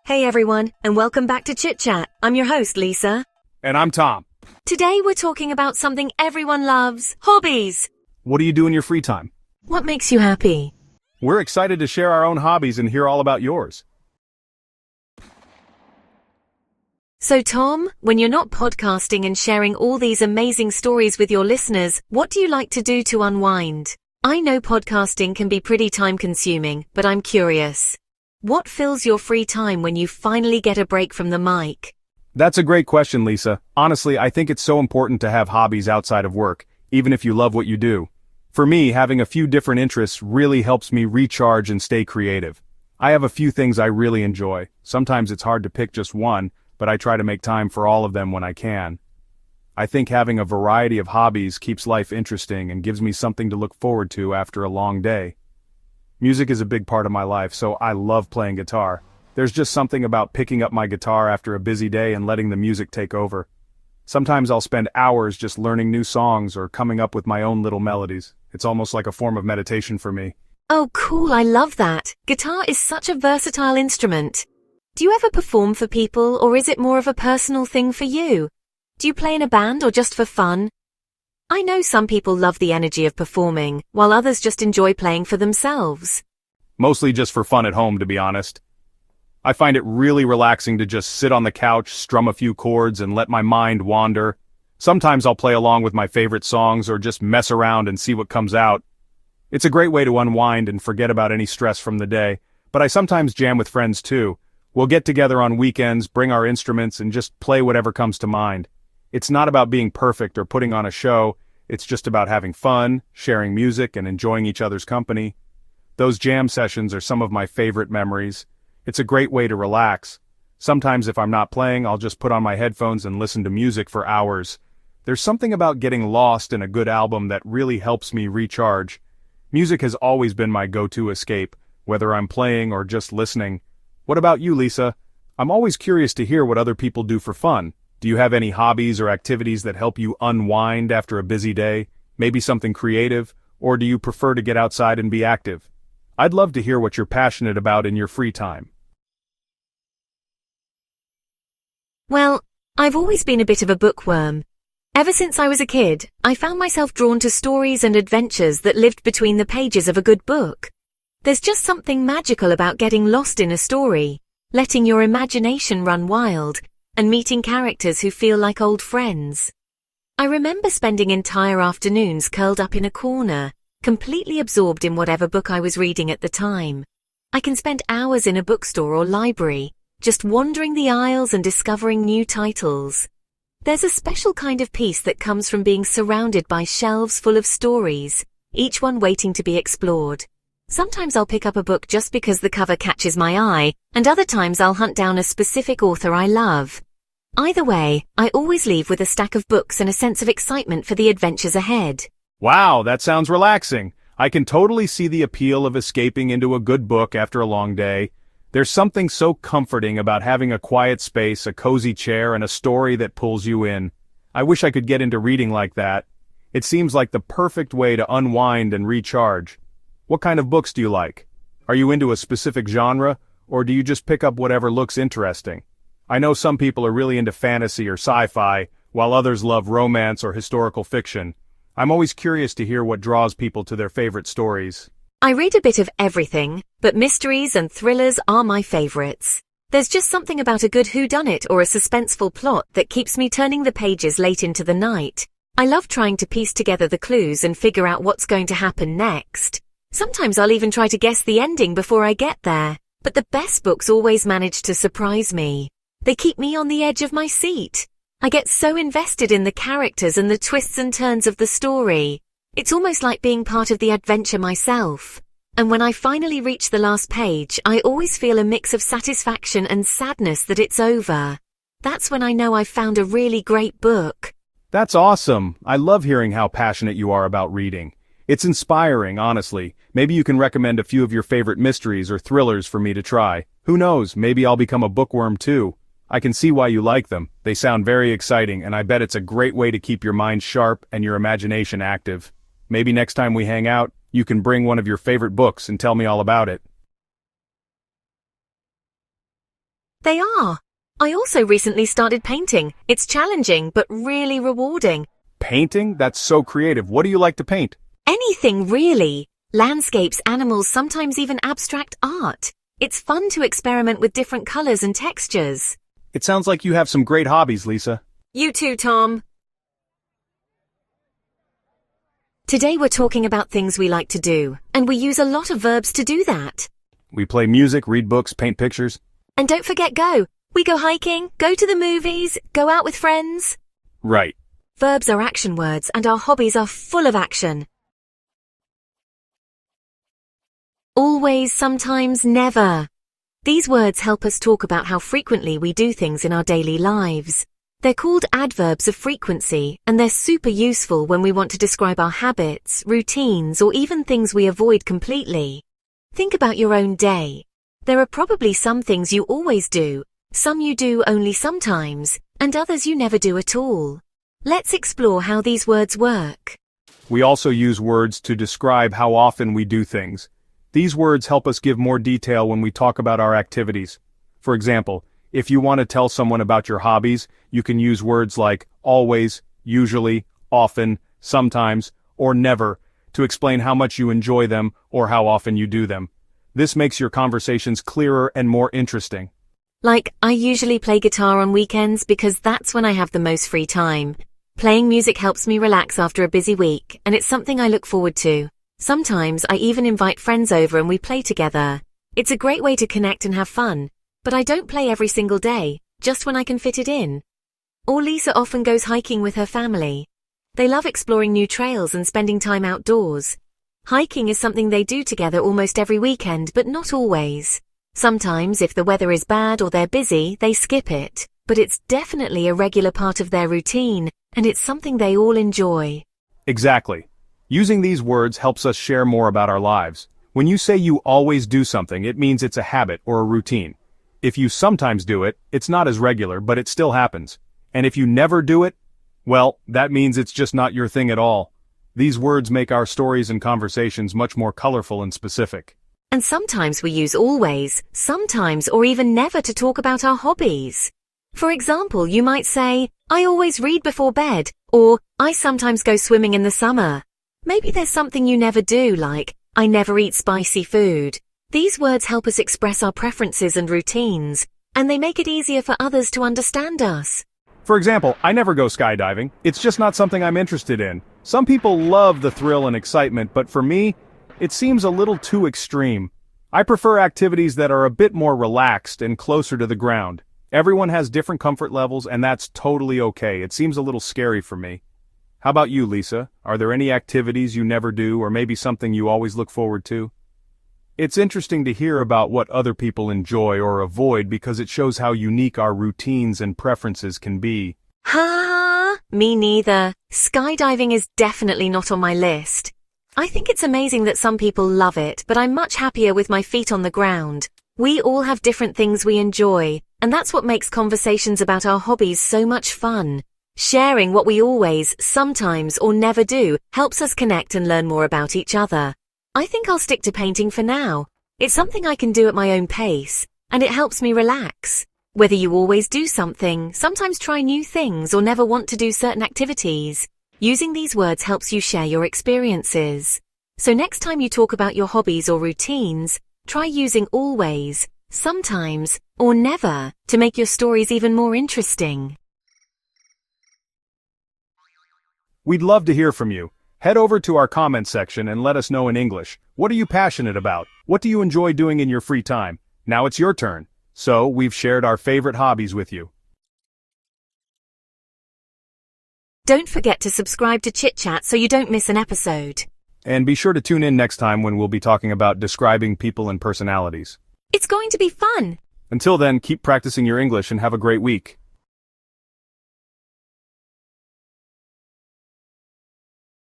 Hey everyone, and welcome back to Chit Chat. I'm your host, Lisa. And I'm Tom. Today we're talking about something everyone loves, hobbies. What do you do in your free time? What makes you happy? We're excited to share our own hobbies and hear all about yours. So Tom, when you're not podcasting and sharing all these amazing stories with your listeners, what do you like to do to unwind? I know podcasting can be pretty time-consuming, but I'm curious. What fills your free time when you finally get a break from the mic? That's a great question, Lisa. Honestly, I think it's so important to have hobbies outside of work, even if you love what you do. For me, having a few different interests really helps me recharge and stay creative. I have a few things I really enjoy. Sometimes it's hard to pick just one, but I try to make time for all of them when I can. I think having a variety of hobbies keeps life interesting and gives me something to look forward to after a long day. Music is a big part of my life, so I love playing guitar. There's just something about picking up my guitar after a busy day and letting the music take over. Sometimes I'll spend hours just learning new songs or coming up with my own little melodies. It's almost like a form of meditation for me. Oh cool, I love that. Guitar is such a versatile instrument. Do you ever perform for people, or is it more of a personal thing for you? Do you play in a band or just for fun? I know some people love the energy of performing, while others just enjoy playing for themselves. Mostly just for fun at home, to be honest. I find it really relaxing to just sit on the couch, strum a few chords, and let my mind wander. Sometimes I'll play along with my favorite songs or just mess around and see what comes out. It's a great way to unwind and forget about any stress from the day, but I sometimes jam with friends too. We'll get together on weekends, bring our instruments, and just play whatever comes to mind. It's not about being perfect or putting on a show, it's just about having fun, sharing music, and enjoying each other's company. Those jam sessions are some of my favorite memories. It's a great way to relax. Sometimes if I'm not playing, I'll just put on my headphones and listen to music for hours. There's something about getting lost in a good album that really helps me recharge. Music has always been my go-to escape, whether I'm playing or just listening. What about you, Lisa? I'm always curious to hear what other people do for fun. Do you have any hobbies or activities that help you unwind after a busy day? Maybe something creative? Or do you prefer to get outside and be active? I'd love to hear what you're passionate about in your free time. Well, I've always been a bit of a bookworm. Ever since I was a kid, I found myself drawn to stories and adventures that lived between the pages of a good book. There's just something magical about getting lost in a story, letting your imagination run wild, and meeting characters who feel like old friends. I remember spending entire afternoons curled up in a corner, completely absorbed in whatever book I was reading at the time. I can spend hours in a bookstore or library, just wandering the aisles and discovering new titles. There's a special kind of peace that comes from being surrounded by shelves full of stories, each one waiting to be explored. Sometimes I'll pick up a book just because the cover catches my eye, and other times I'll hunt down a specific author I love. Either way, I always leave with a stack of books and a sense of excitement for the adventures ahead. Wow, that sounds relaxing. I can totally see the appeal of escaping into a good book after a long day. There's something so comforting about having a quiet space, a cozy chair, and a story that pulls you in. I wish I could get into reading like that. It seems like the perfect way to unwind and recharge. What kind of books do you like? Are you into a specific genre, or do you just pick up whatever looks interesting? I know some people are really into fantasy or sci-fi, while others love romance or historical fiction. I'm always curious to hear what draws people to their favorite stories. I read a bit of everything, but mysteries and thrillers are my favorites. There's just something about a good whodunit or a suspenseful plot that keeps me turning the pages late into the night. I love trying to piece together the clues and figure out what's going to happen next. Sometimes I'll even try to guess the ending before I get there, but the best books always manage to surprise me. They keep me on the edge of my seat. I get so invested in the characters and the twists and turns of the story. It's almost like being part of the adventure myself. And when I finally reach the last page, I always feel a mix of satisfaction and sadness that it's over. That's when I know I've found a really great book. That's awesome. I love hearing how passionate you are about reading. It's inspiring, honestly. Maybe you can recommend a few of your favorite mysteries or thrillers for me to try. Who knows, maybe I'll become a bookworm too. I can see why you like them. They sound very exciting, and I bet it's a great way to keep your mind sharp and your imagination active. Maybe next time we hang out, you can bring one of your favorite books and tell me all about it. They are. I also recently started painting. It's challenging, but really rewarding. Painting? That's so creative. What do you like to paint? Anything, really. Landscapes, animals, sometimes even abstract art. It's fun to experiment with different colors and textures. It sounds like you have some great hobbies, Lisa. You too, Tom. Today we're talking about things we like to do, and we use a lot of verbs to do that. We play music, read books, paint pictures. And don't forget go. We go hiking, go to the movies, go out with friends. Right. Verbs are action words, and our hobbies are full of action. Always, sometimes, never. These words help us talk about how frequently we do things in our daily lives. They're called adverbs of frequency, and they're super useful when we want to describe our habits, routines, or even things we avoid completely. Think about your own day. There are probably some things you always do, some you do only sometimes, and others you never do at all. Let's explore how these words work. We also use words to describe how often we do things. These words help us give more detail when we talk about our activities. For example, if you want to tell someone about your hobbies, you can use words like always, usually, often, sometimes, or never to explain how much you enjoy them or how often you do them. This makes your conversations clearer and more interesting. Like, I usually play guitar on weekends because that's when I have the most free time. Playing music helps me relax after a busy week, and it's something I look forward to. Sometimes I even invite friends over and we play together. It's a great way to connect and have fun, but I don't play every single day, just when I can fit it in. Or Lisa often goes hiking with her family. They love exploring new trails and spending time outdoors. Hiking is something they do together almost every weekend, but not always. Sometimes, if the weather is bad or they're busy, they skip it, but it's definitely a regular part of their routine, and it's something they all enjoy. Exactly. Using these words helps us share more about our lives. When you say you always do something, it means it's a habit or a routine. If you sometimes do it, it's not as regular, but it still happens. And if you never do it, well, that means it's just not your thing at all. These words make our stories and conversations much more colorful and specific. And sometimes we use always, sometimes, or even never to talk about our hobbies. For example, you might say, I always read before bed, or I sometimes go swimming in the summer. Maybe there's something you never do, like, I never eat spicy food. These words help us express our preferences and routines, and they make it easier for others to understand us. For example, I never go skydiving. It's just not something I'm interested in. Some people love the thrill and excitement, but for me, it seems a little too extreme. I prefer activities that are a bit more relaxed and closer to the ground. Everyone has different comfort levels, and that's totally okay. It seems a little scary for me. How about you, Lisa? Are there any activities you never do, or maybe something you always look forward to? It's interesting to hear about what other people enjoy or avoid because it shows how unique our routines and preferences can be. Me neither. Skydiving is definitely not on my list. I think it's amazing that some people love it, but I'm much happier with my feet on the ground. We all have different things we enjoy, and that's what makes conversations about our hobbies so much fun. Sharing what we always, sometimes, or never do helps us connect and learn more about each other. I think I'll stick to painting for now. It's something I can do at my own pace, and it helps me relax. Whether you always do something, sometimes try new things, or never want to do certain activities, using these words helps you share your experiences. So next time you talk about your hobbies or routines, try using always, sometimes, or never to make your stories even more interesting. We'd love to hear from you. Head over to our comments section and let us know in English. What are you passionate about? What do you enjoy doing in your free time? Now it's your turn. So, we've shared our favorite hobbies with you. Don't forget to subscribe to Chit Chat so you don't miss an episode. And be sure to tune in next time when we'll be talking about describing people and personalities. It's going to be fun. Until then, keep practicing your English and have a great week.